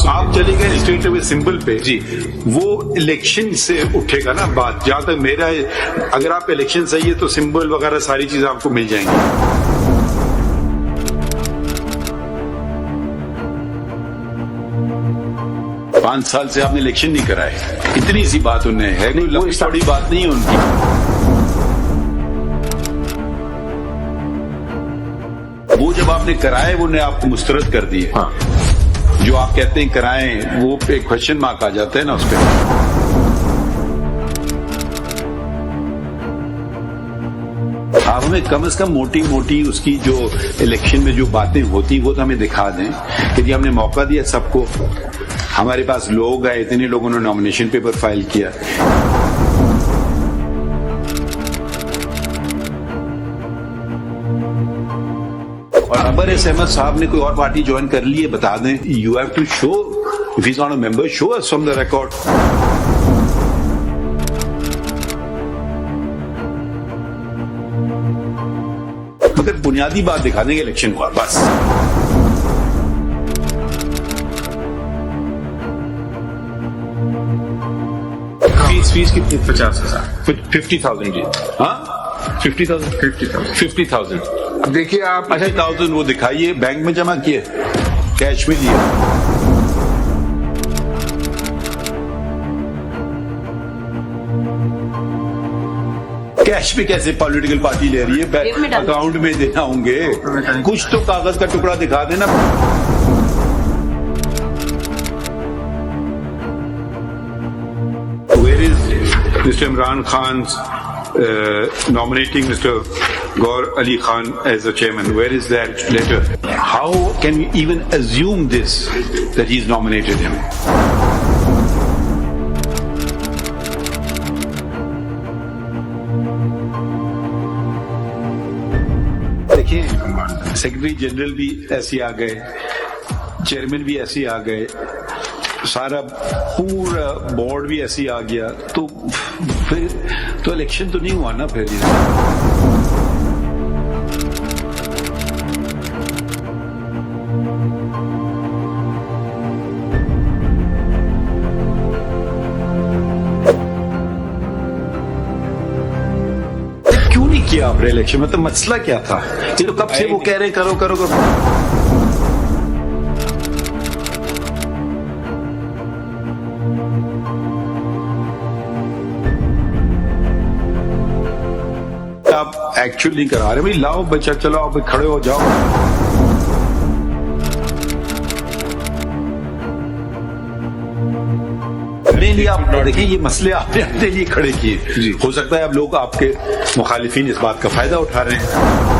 आप चले गए स्टेट अवे सिंबल पे जी। वो इलेक्शन से उठेगा ना बात। जहां तक मेरा अगर आप इलेक्शन सही है तो सिंबल वगैरह सारी चीजें आपको मिल जाएंगी। 5 साल से आपने इलेक्शन नहीं कराए, इतनी सी बात उन्हें है, कोई लंबी बड़ी बात नहीं है उनकी। वो जब आपने कराए वो ने आपको मुस्तरद कर दिए। हाँ। जो आप कहते हैं कराएं वो पे क्वेश्चन मार्क आ जाता है ना उस पर। आप हमें कम से कम मोटी मोटी उसकी जो इलेक्शन में जो बातें होती वो तो हमें दिखा दें कि जी हमने मौका दिया सबको, हमारे पास लोग आए, इतने लोगों ने नॉमिनेशन पेपर फाइल किया। और अबर एस अहमद साहब ने कोई और पार्टी ज्वाइन कर ली है, बता दें। You have to show, if he is not a member, show us from the record. मगर बुनियादी बात दिखा देंगे इलेक्शन को बस। फीस कितनी? 50,000। 50,000 जी। हाँ 50,000। अब देखिए आप 80,000 वो दिखाइए, बैंक में जमा किए, कैश में लिए। कैश में कैसे पॉलिटिकल पार्टी ले रही है? अकाउंट में देना होंगे, कुछ तो कागज का टुकड़ा दिखा देना। Where is Mr. Imran Khan's nominating Mr. Gaur Ali Khan as the chairman? Where is that letter? How can we even assume this, that he's nominated him? देखिए, सेक्रेटरी जनरल भी ऐसे आ गए, चेयरमैन भी ऐसे आ गए, सारा पूरा बोर्ड भी ऐसे आ गया, तो फिर तो इलेक्शन तो नहीं हुआ ना फिर। क्यों नहीं किया आपने इलेक्शन? मतलब मसला क्या था? ये तो कब से वो कह रहे करो करो करो। आप एक्चुअली नहीं करा रहे भाई, लाओ बच्चा, चलो आप खड़े हो जाओ। अपने लिए आप देखिए, ये मसले आपने अपने लिए खड़े किए। हो सकता है अब लोग आपके मुखालिफिन इस बात का फायदा उठा रहे हैं।